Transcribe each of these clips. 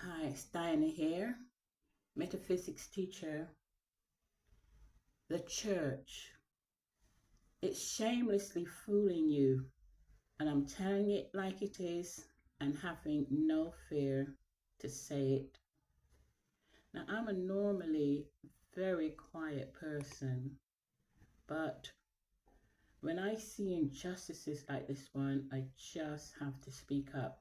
Hi, it's Diana here, metaphysics teacher. The church, it's shamelessly fooling you, and I'm telling it like it is and having no fear to say it. Now, I'm a normally very quiet person, but when I see injustices like this one, I just have to speak up.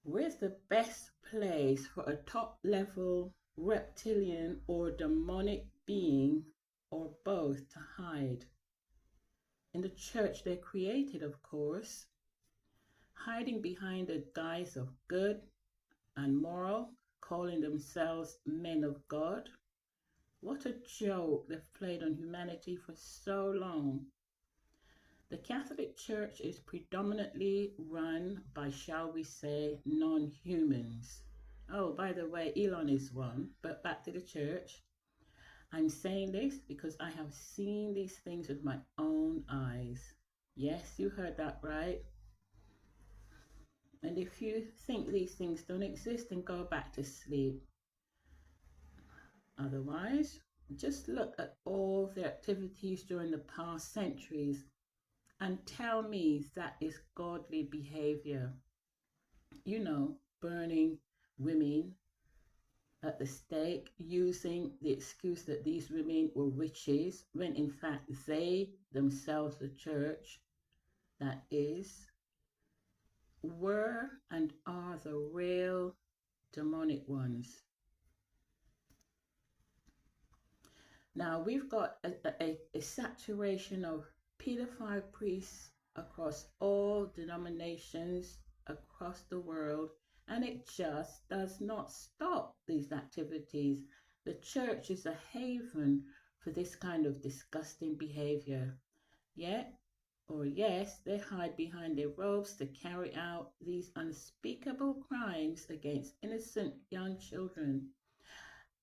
Where's the best place for a top level reptilian or demonic being or both to hide? In the church they created, of course, hiding behind the guise of good and moral, calling themselves men of God. What a joke they've played on humanity for so long. The Catholic Church is predominantly run by, shall we say, non-humans. Oh, by the way, Elon is one, but back to the church. I'm saying this because I have seen these things with my own eyes. Yes, you heard that right. And if you think these things don't exist, then go back to sleep. Otherwise, just look at all the activities during the past centuries and tell me that is godly behavior. You know, burning women at the stake, using the excuse that these women were witches, when in fact they themselves, the church, that is, were and are the real demonic ones. Now we've got a saturation of pedophile priests across all denominations across the world, and it just does not stop these activities. The church is a haven for this kind of disgusting behavior. Yet, or yes, they hide behind their robes to carry out these unspeakable crimes against innocent young children.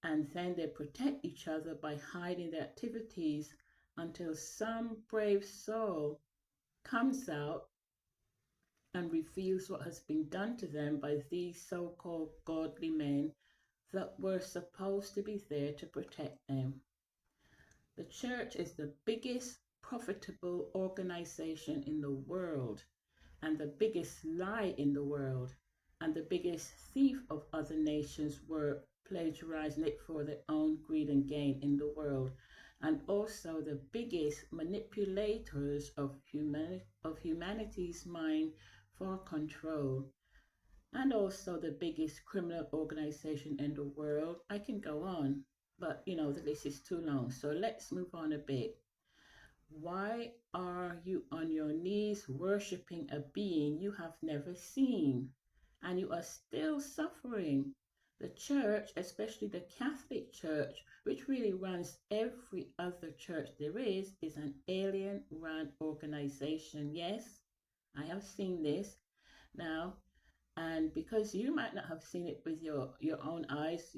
And then they protect each other by hiding their activities until some brave soul comes out and reveals what has been done to them by these so-called godly men that were supposed to be there to protect them. The church is the biggest profitable organization in the world, and the biggest lie in the world, and the biggest thief of other nations' work, plagiarizing it for their own greed and gain in the world, and also the biggest manipulators of humanity's mind for control, and also the biggest criminal organization in the world. I can go on, but the list is too long, so let's move on a bit. Why are you on your knees worshiping a being you have never seen? And you are still suffering. The church, especially the Catholic Church, which really runs every other church there is an alien run organization. Yes, I have seen this. Now, and because you might not have seen it with your own eyes,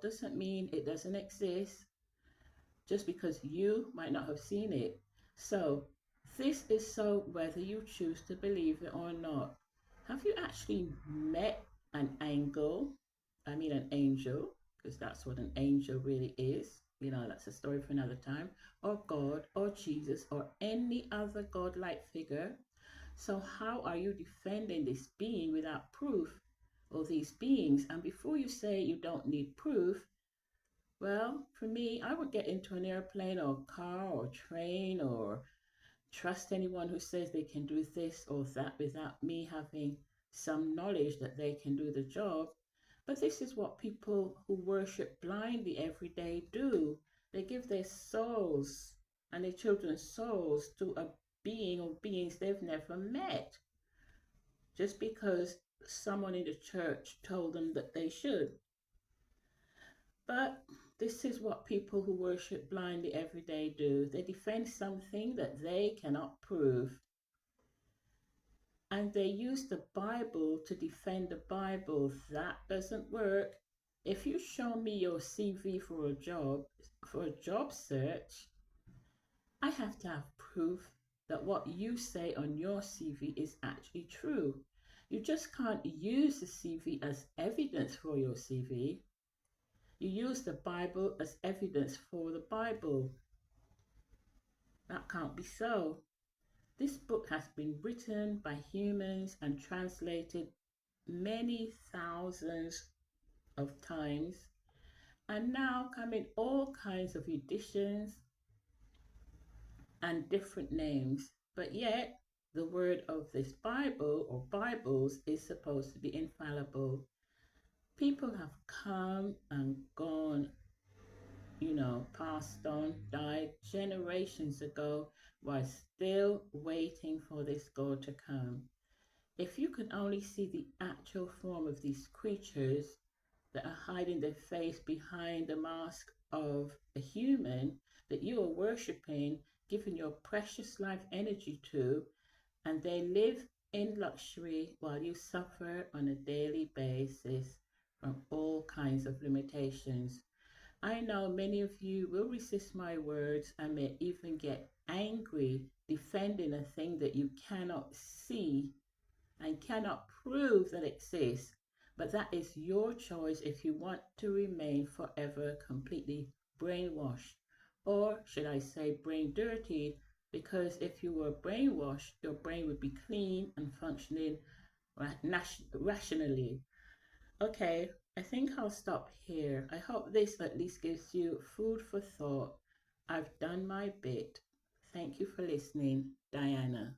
doesn't mean it doesn't exist, just because you might not have seen it. So this is so whether you choose to believe it or not. Have you actually met an angel? I mean an angel, because that's what an angel really is. That's a story for another time. Or God, or Jesus, or any other godlike figure. So how are you defending this being without proof, or these beings? And before you say you don't need proof, well, for me, I would get into an airplane or car or train or trust anyone who says they can do this or that without me having some knowledge that they can do the job. But this is what people who worship blindly every day do. They give their souls and their children's souls to a being or beings they've never met, just because someone in the church told them that they should. But this is what people who worship blindly every day do. They defend something that they cannot prove. And they use the Bible to defend the Bible. That doesn't work. If you show me your CV for a job search, I have to have proof that what you say on your CV is actually true. You just can't use the CV as evidence for your CV. You use the Bible as evidence for the Bible. That can't be so. This book has been written by humans and translated many thousands of times and now come in all kinds of editions and different names. But yet, the word of this Bible or Bibles is supposed to be infallible. People have come and gone, passed on, died generations ago, while still waiting for this God to come. If you could only see the actual form of these creatures that are hiding their face behind the mask of a human that you are worshipping, giving your precious life energy to, and they live in luxury while you suffer on a daily basis from all kinds of limitations. I know many of you will resist my words and may even get angry defending a thing that you cannot see and cannot prove that exists, but that is your choice if you want to remain forever completely brainwashed, or should I say brain dirty, because if you were brainwashed, your brain would be clean and functioning rationally. Okay, I think I'll stop here. I hope this at least gives you food for thought. I've done my bit. Thank you for listening, Diana.